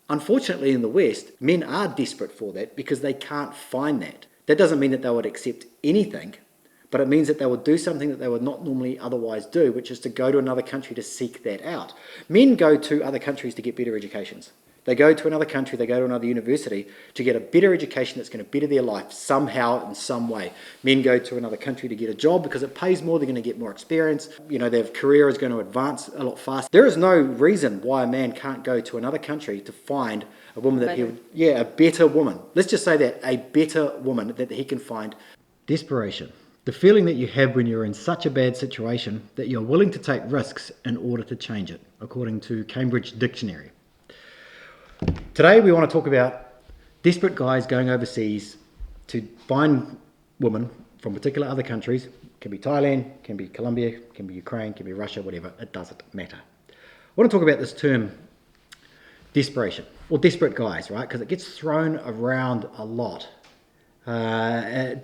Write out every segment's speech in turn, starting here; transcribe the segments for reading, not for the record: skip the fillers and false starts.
Unfortunately, in the West, men are desperate for that because they can't find that. That doesn't mean that they would accept anything, but it means that they would do something that they would not normally otherwise do, which is to go to another country to seek that out. Men go to other countries to get better educations. They go to another country, they go to another university to get a better education that's going to better their life somehow, in some way. Men go to another country to get a job because it pays more, they're going to get more experience, their career is going to advance a lot faster. There is no reason why a man can't go to another country to find a woman that a better woman. Let's just say that, a better woman that he can find. Desperation. The feeling that you have when you're in such a bad situation that you're willing to take risks in order to change it, according to Cambridge Dictionary. Today we want to talk about desperate guys going overseas to find women from particular other countries. It can be Thailand, can be Colombia, can be Ukraine, can be Russia, whatever. It doesn't matter. I want to talk about this term desperation, or desperate guys, right? Because it gets thrown around a lot.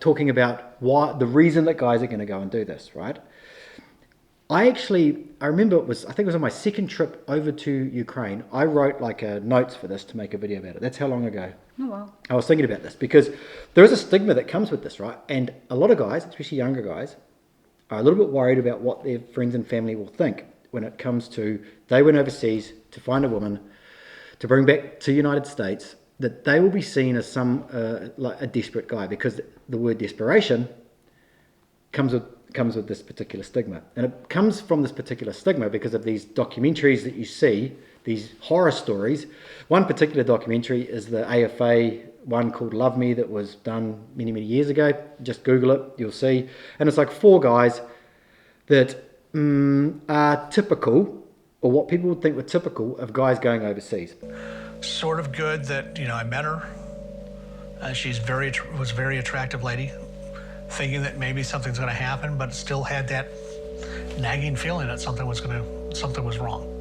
Talking about the reason that guys are going to go and do this, right? I remember I think it was on my second trip over to Ukraine. I wrote notes for this to make a video about it. That's how long ago. Oh, wow. I was thinking about this because there is a stigma that comes with this, right? And a lot of guys, especially younger guys, are a little bit worried about what their friends and family will think when it comes to they went overseas to find a woman to bring back to the United States, that they will be seen as like a desperate guy, because the word desperation comes with this particular stigma. And it comes from this particular stigma because of these documentaries that you see, these horror stories. One particular documentary is the AFA one called Love Me that was done many, many years ago. Just Google it, you'll see. And it's like 4 guys that are typical, or what people would think were typical, of guys going overseas. Sort of good that, I met her. She's was a very attractive lady, thinking that maybe something's going to happen, but still had that nagging feeling that something was wrong.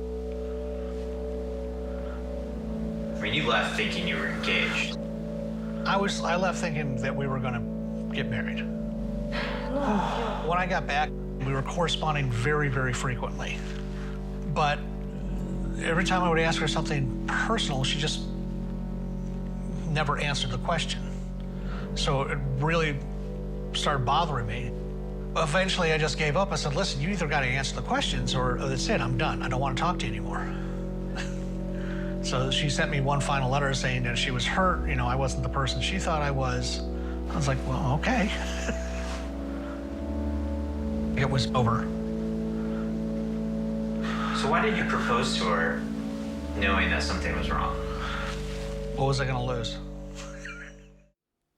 I mean, you left thinking you were engaged. I left thinking that we were going to get married. When I got back, we were corresponding very, very frequently. But every time I would ask her something personal, she just never answered the question. So it really started bothering me. Eventually, I just gave up. I said, listen, you either got to answer the questions or that's it, I'm done. I don't want to talk to you anymore. So she sent me one final letter saying that she was hurt. I wasn't the person she thought I was. I was like, well, okay. It was over. So why did you propose to her knowing that something was wrong? What was I going to lose?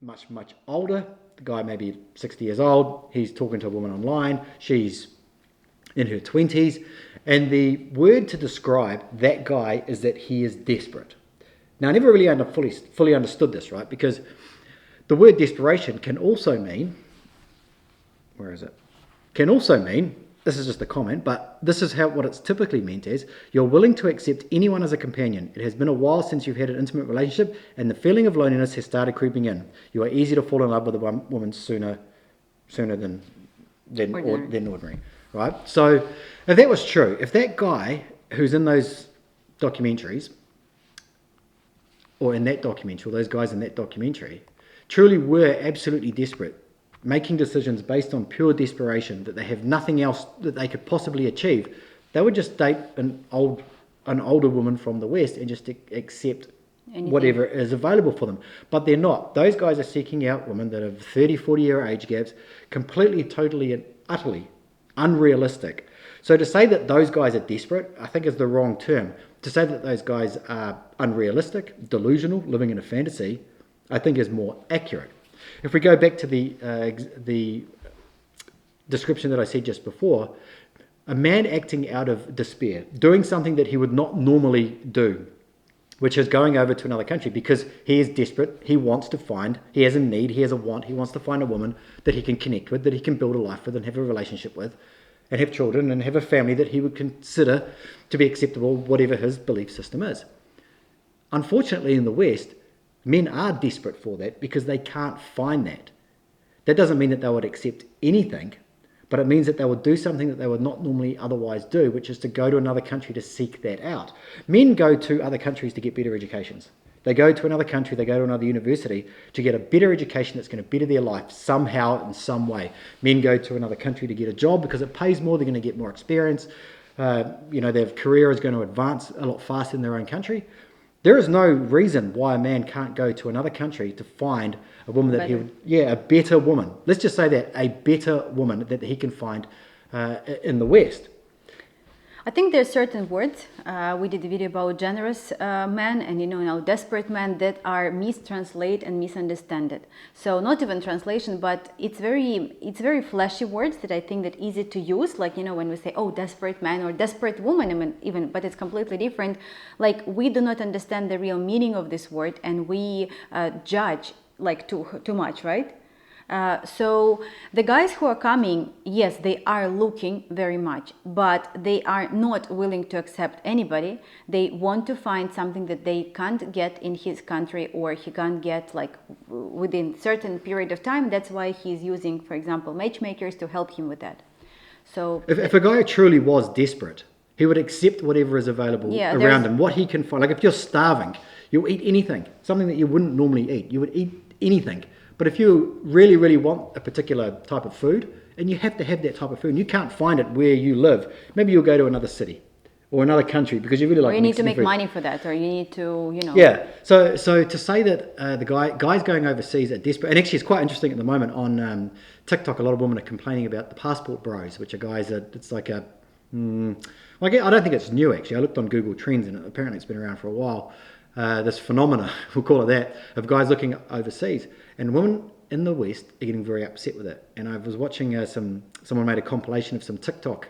Much, much older. The guy may be 60 years old. He's talking to a woman online. She's in her 20s. And the word to describe that guy is that he is desperate. Now, I never really fully understood this, right? Because the word desperation can also mean, this is just a comment, but this is what it's typically meant as, you're willing to accept anyone as a companion. It has been a while since you've had an intimate relationship, and the feeling of loneliness has started creeping in. You are easy to fall in love with a woman sooner than ordinary, right? So if that was true, if that guy who's in those documentaries, or in that documentary, or those guys in that documentary, truly were absolutely desperate, making decisions based on pure desperation, that they have nothing else that they could possibly achieve, they would just date an older woman from the West and just accept anything, whatever is available for them. But they're not. Those guys are seeking out women that have 30, 40-year age gaps, completely, totally, and utterly unrealistic. So to say that those guys are desperate, I think is the wrong term. To say that those guys are unrealistic, delusional, living in a fantasy, I think is more accurate. If we go back to the description that I said just before, a man acting out of despair, doing something that he would not normally do, which is going over to another country because he is desperate, he has a need, he has a want, he wants to find a woman that he can connect with, that he can build a life with and have a relationship with, and have children and have a family that he would consider to be acceptable, whatever his belief system is. Unfortunately, in the West, men are desperate for that because they can't find that. That doesn't mean that they would accept anything, but it means that they will do something that they would not normally otherwise do, which is to go to another country to seek that out. Men go to other countries to get better educations. They go to another country, they go to another university to get a better education that's going to better their life somehow, in some way. Men go to another country to get a job because it pays more, they're going to get more experience. Their career is going to advance a lot faster in their own country. There is no reason why a man can't go to another country to find a woman that a better woman. Let's just say that, a better woman that he can find in the West. I think there's certain words, we did a video about generous men and now desperate men that are mistranslated and misunderstood. So not even translation, but it's very flashy words that I think that easy to use. Like, when we say, oh, desperate man or desperate woman, I mean, even, but it's completely different. Like, we do not understand the real meaning of this word and we judge like too much, right? So the guys who are coming, yes, they are looking very much, but they are not willing to accept anybody. They want to find something that they can't get in his country, or he can't get like within certain period of time. That's why he's using, for example, matchmakers to help him with that. So if a guy truly was desperate, he would accept whatever is available around him, what he can find. Like if you're starving, you'll eat anything, something that you wouldn't normally eat. You would eat anything. But if you really, really want a particular type of food, and you have to have that type of food, and you can't find it where you live, maybe you'll go to another city or another country because you really like. Or you need to make money for that, or you need to, Yeah. So to say that the guys going overseas are desperate, and actually it's quite interesting at the moment on TikTok. A lot of women are complaining about the passport bros, which are guys that it's like a. I don't think it's new actually. I looked on Google Trends, and apparently it's been around for a while. This phenomena, we'll call it that, of guys looking overseas. And women in the West are getting very upset with it. And I was watching someone made a compilation of some TikTok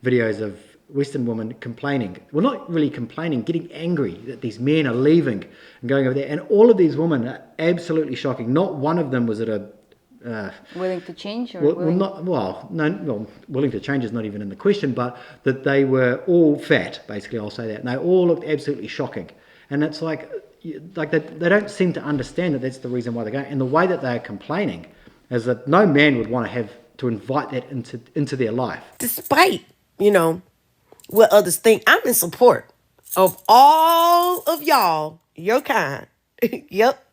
videos of Western women complaining. Well, not really complaining, getting angry that these men are leaving and going over there. And all of these women are absolutely shocking. Not one of them was at a... willing to change? Or willing to change is not even in the question, but that they were all fat, basically, I'll say that. And they all looked absolutely shocking. And it's like they don't seem to understand that that's the reason why they're going. And the way that they're complaining is that no man would want to have to invite that into their life. Despite, what others think, I'm in support of all of y'all, your kind, yep,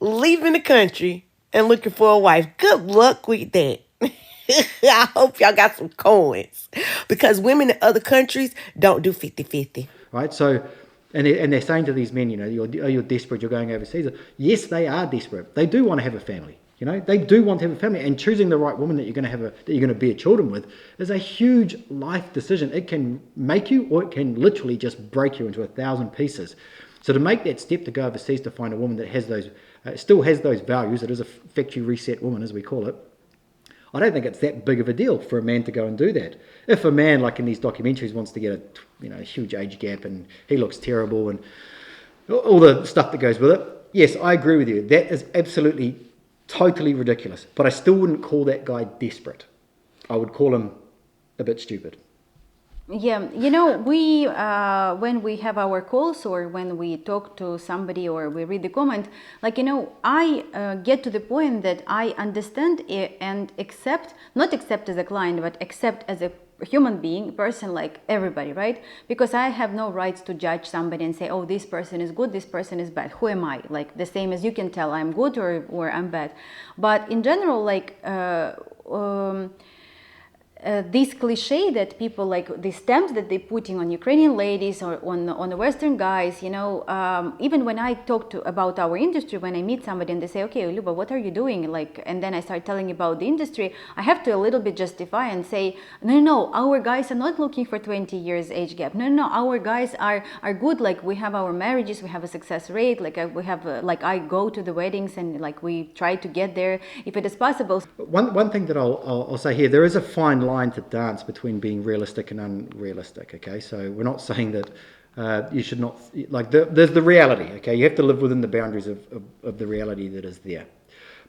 leaving the country and looking for a wife. Good luck with that. I hope y'all got some coins, because women in other countries don't do 50-50. Right, so... And they're saying to these men, you're desperate, you're going overseas. Yes, they are desperate. They do want to have a family. They do want to have a family. And choosing the right woman that you're going to bear children with is a huge life decision. It can make you, or it can literally just break you into 1,000 pieces. So to make that step to go overseas to find a woman that has those, still has those values, it is a factory reset woman, as we call it. I don't think it's that big of a deal for a man to go and do that. If a man, like in these documentaries, wants to get a huge age gap and he looks terrible and all the stuff that goes with it, yes, I agree with you. That is absolutely, totally ridiculous. But I still wouldn't call that guy desperate. I would call him a bit stupid. Yeah, we when we have our calls or when we talk to somebody or we read the comment, I get to the point that I understand it and accept, not accept as a client, but accept as a human being, person like everybody, right? Because I have no rights to judge somebody and say, oh, this person is good, this person is bad. Who am I? Like the same as you can tell I'm good or I'm bad. But in general, this cliche that people like, the stamps that they're putting on Ukrainian ladies or on the Western guys, even when I talk about our industry, when I meet somebody and they say, okay, Luba, what are you doing? And then I start telling about the industry, I have to a little bit justify and say, no, our guys are not looking for 20 years age gap. No, our guys are good. Like we have our marriages, we have a success rate. We have, I go to the weddings and we try to get there if it is possible. One thing that I'll say here, there is a fine line to dance between being realistic and unrealistic. Okay, so we're not saying that you should not there's the reality. Okay, you have to live within the boundaries of the reality that is there.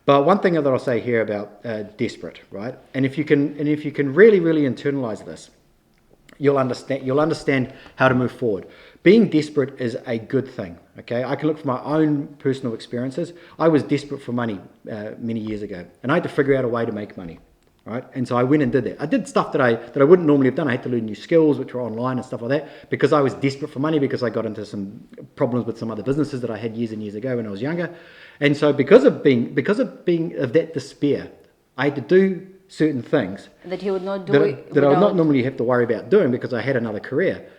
But one thing that I'll say here about desperate, right? And if you can really internalize this, you'll understand how to move forward. Being desperate is a good thing. Okay, I can look from my own personal experiences. I was desperate for money many years ago, and I had to figure out a way to make money. right? And so I went and did that. I did stuff that I wouldn't normally have done. I had to learn new skills, which were online and stuff like that, because I was desperate for money, because I got into some problems with some other businesses that I had years and years ago when I was younger. And so because of that despair, I had to do certain things that you would not do that I would not normally have to worry about doing, because I had another career.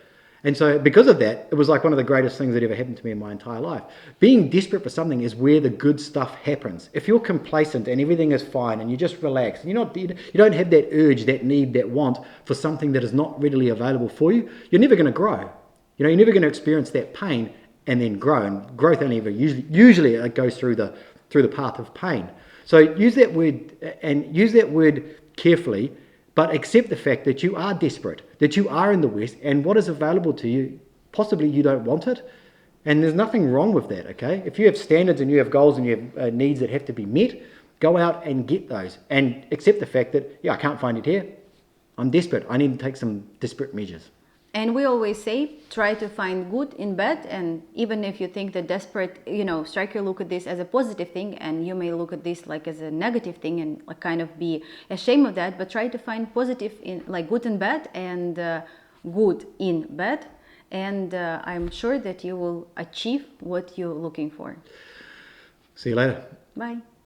And so because of that, it was like one of the greatest things that ever happened to me in my entire life. Being desperate for something is where the good stuff happens. If you're complacent and everything is fine and you just relax, and you don't have that urge, that need, that want for something that is not readily available for you, you're never going to grow. You're never going to experience that pain and then grow. And growth only ever usually it goes through the path of pain. So use that word carefully, but accept the fact that you are desperate, that you are in the West, and what is available to you, possibly you don't want it. And there's nothing wrong with that, okay? If you have standards and you have goals and you have needs that have to be met, go out and get those. And accept the fact that, I can't find it here. I'm desperate. I need to take some desperate measures. And we always say, try to find good in bad. And even if you think that desperate, Stryker look at this as a positive thing, and you may look at this like as a negative thing and like kind of be ashamed of that, but try to find positive in like good in bad and good in bad. And I'm sure that you will achieve what you're looking for. See you later. Bye.